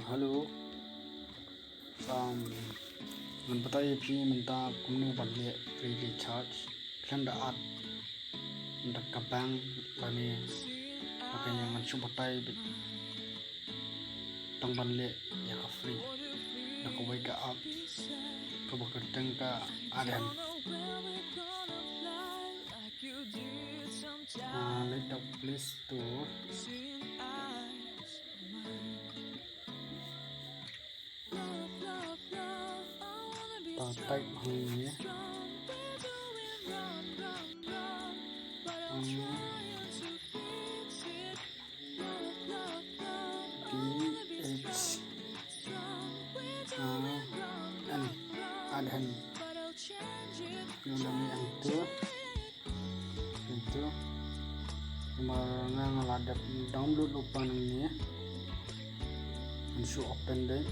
Hello, mình bắt tay phi mình ta cũng nu bật lệ free charge khen đã ắt đặt cặp bang và nè và cái nhà mình chụp bắt tay bị tăng bật lệ ya cả free đã có vay cả ắt có bậc trăng cả adem lấy đọc Play Store ta type hàng nhé adhem nhưng mà itu mà là đặt download open ini and show open deh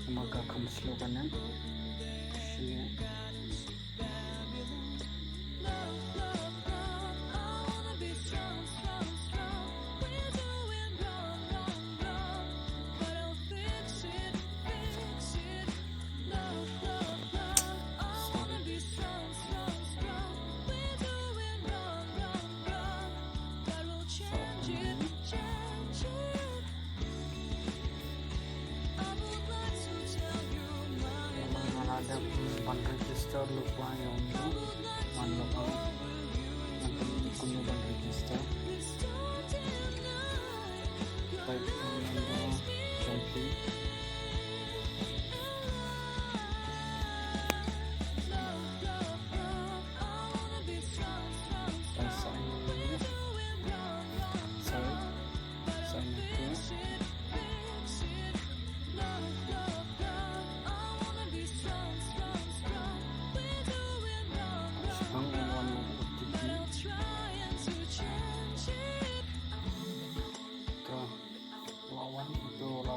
semoga kamu slow kanan sini ada ban register lupa yang man lupa nanti kuno ban register type number copy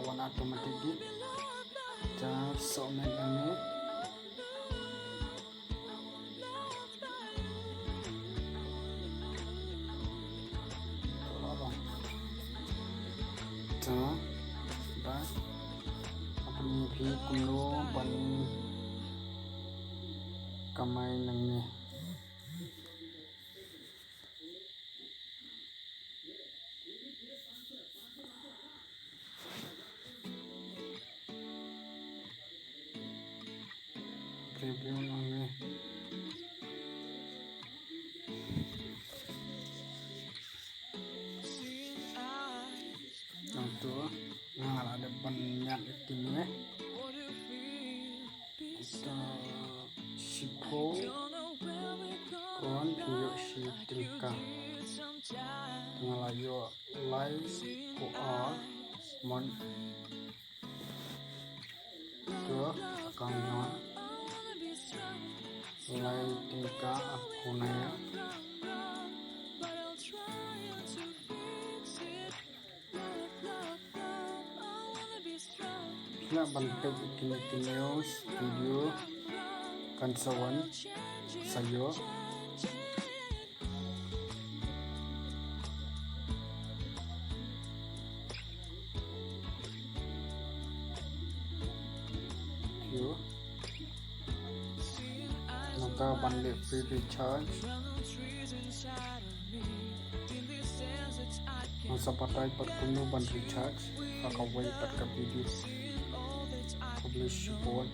lawan otomatis kita somen ini kita bah apa ni pi kuno ban kamay nang ni review nang untuk ada banyak ini kita sipo kawan video sitingka ngalayo live ko mon to account live tingka aku naya na bantag kinikineos video kansawan sayo yo maka balik free recharge masa patay patkuno ban recharge kakaway patka video publish support